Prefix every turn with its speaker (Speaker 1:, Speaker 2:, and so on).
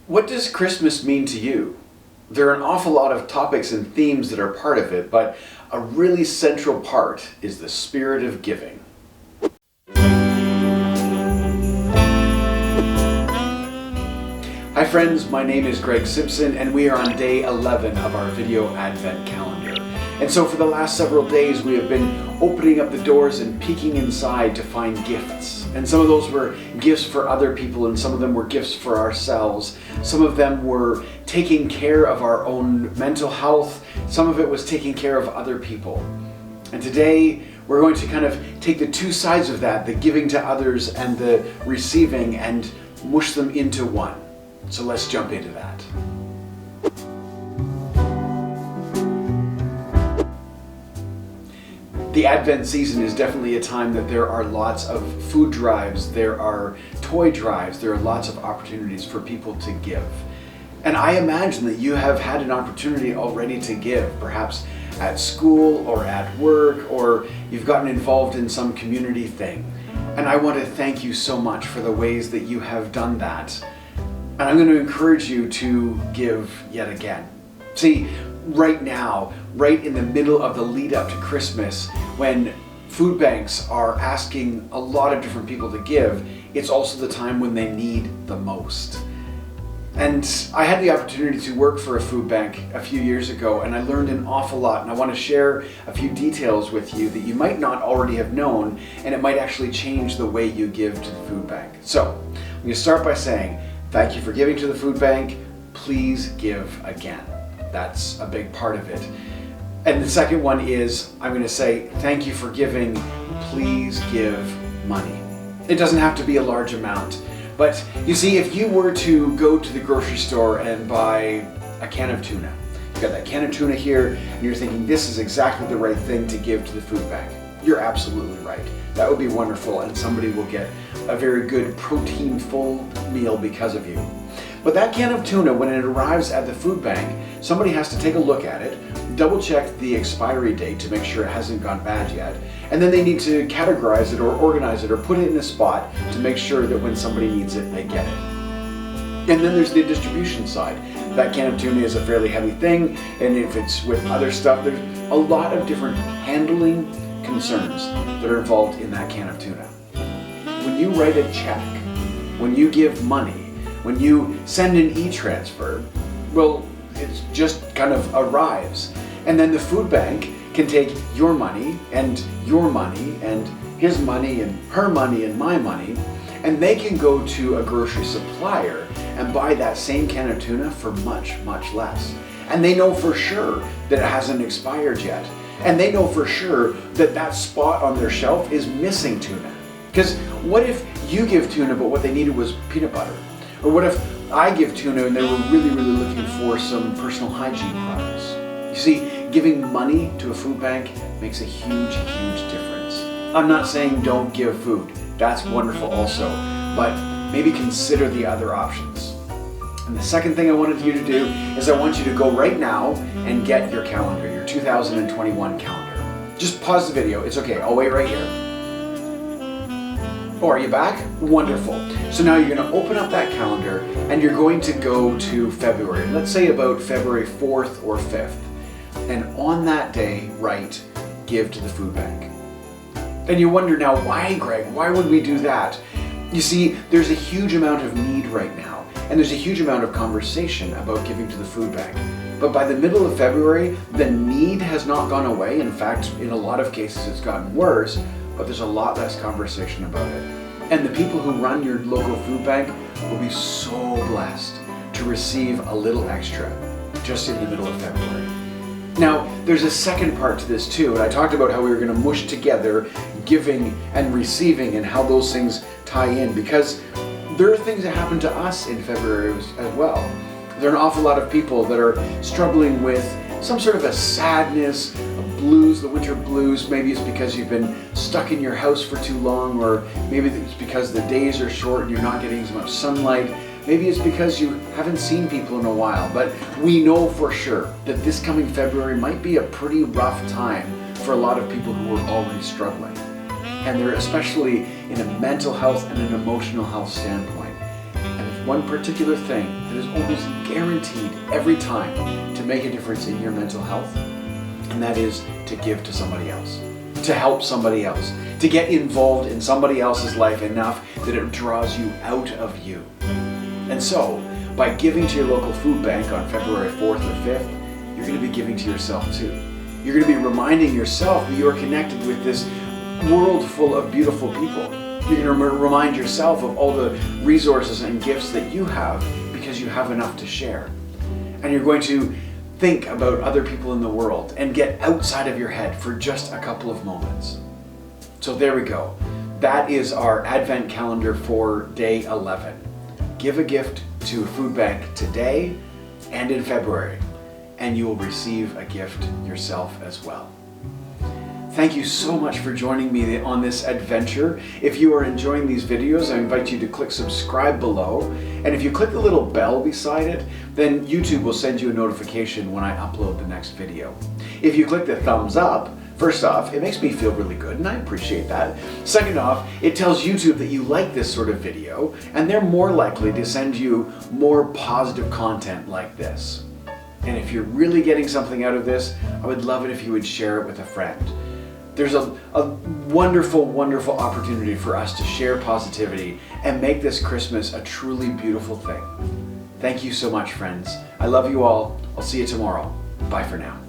Speaker 1: What does Christmas mean to you? There are an awful lot of topics and themes that are part of it, but a really central part is the spirit of giving. Hi friends, my name is Greg Simpson and we are on day 11 of our video Advent calendar. And so for the last several days we have been opening up the doors and peeking inside to find gifts. And some of those were gifts for other people and some of them were gifts for ourselves. Some of them were taking care of our own mental health. Some of it was taking care of other people. And today we're going to kind of take the two sides of that, the giving to others and the receiving, and mush them into one. So let's jump into that. The Advent season is definitely a time that there are lots of food drives, there are toy drives, there are lots of opportunities for people to give. And I imagine that you have had an opportunity already to give, perhaps at school or at work, or you've gotten involved in some community thing. And I want to thank you so much for the ways that you have done that. And I'm going to encourage you to give yet again. See, right now, right in the middle of the lead up to Christmas, when food banks are asking a lot of different people to give, it's also the time when they need the most. And I had the opportunity to work for a food bank a few years ago, and I learned an awful lot, and I want to share a few details with you that you might not already have known, and it might actually change the way you give to the food bank. So, I'm going to start by saying, thank you for giving to the food bank. Please give again. That's a big part of it. And the second one is, I'm going to say, thank you for giving. Please give money. It doesn't have to be a large amount. But you see, if you were to go to the grocery store and buy a can of tuna, you've got that can of tuna here, and you're thinking, this is exactly the right thing to give to the food bank. You're absolutely right. That would be wonderful, and somebody will get a very good protein-full meal because of you. But that can of tuna, when it arrives at the food bank, somebody has to take a look at it, double check the expiry date to make sure it hasn't gone bad yet, and then they need to categorize it or organize it or put it in a spot to make sure that when somebody needs it, they get it. And then there's the distribution side. That can of tuna is a fairly heavy thing, and if it's with other stuff, there's a lot of different handling concerns that are involved in that can of tuna. When you write a check, when you give money, when you send an Etransfer, well, it just kind of arrives. And then the food bank can take your money and his money and her money and my money, and they can go to a grocery supplier and buy that same can of tuna for much, much less. And they know for sure that it hasn't expired yet. And they know for sure that that spot on their shelf is missing tuna. Because what if you give tuna but what they needed was peanut butter? Or what if I give tuna and they were really, really looking for some personal hygiene products? You see, giving money to a food bank makes a huge, huge difference. I'm not saying don't give food. That's wonderful also. But maybe consider the other options. And the second thing I wanted you to do is I want you to go right now and get your calendar, your 2021 calendar. Just pause the video. It's okay. I'll wait right here. Oh, are you back? Wonderful. So now you're going to open up that calendar and you're going to go to February. Let's say about February 4th or 5th. And on that day, write, give to the food bank. And you wonder now, why, Greg? Why would we do that? You see, there's a huge amount of need right now, and there's a huge amount of conversation about giving to the food bank. But by the middle of February, the need has not gone away. In fact, in a lot of cases, it's gotten worse, but there's a lot less conversation about it. And the people who run your local food bank will be so blessed to receive a little extra just in the middle of February. Now, there's a second part to this too, and I talked about how we were going to mush together giving and receiving and how those things tie in, because there are things that happen to us in February as well. There are an awful lot of people that are struggling with some sort of a sadness, blues, the winter blues. Maybe it's because you've been stuck in your house for too long, or maybe it's because the days are short and you're not getting as much sunlight. Maybe it's because you haven't seen people in a while, but we know for sure that this coming February might be a pretty rough time for a lot of people who are already struggling. And they're especially in a mental health and an emotional health standpoint. And if one particular thing that is almost guaranteed every time to make a difference in your mental health, and that is to give to somebody else, to help somebody else, to get involved in somebody else's life enough that it draws you out of you. And so, by giving to your local food bank on February 4th or 5th, you're going to be giving to yourself too. You're going to be reminding yourself that you are connected with this world full of beautiful people. You're going to remind yourself of all the resources and gifts that you have because you have enough to share. And you're going to think about other people in the world and get outside of your head for just a couple of moments. So there we go. That is our Advent calendar for day 11. Give a gift to a food bank today and in February, and you will receive a gift yourself as well. Thank you so much for joining me on this adventure. If you are enjoying these videos, I invite you to click subscribe below. And if you click the little bell beside it, then YouTube will send you a notification when I upload the next video. If you click the thumbs up, first off, it makes me feel really good, and I appreciate that. Second off, it tells YouTube that you like this sort of video, and they're more likely to send you more positive content like this. And if you're really getting something out of this, I would love it if you would share it with a friend. There's a wonderful, wonderful opportunity for us to share positivity and make this Christmas a truly beautiful thing. Thank you so much, friends. I love you all. I'll see you tomorrow. Bye for now.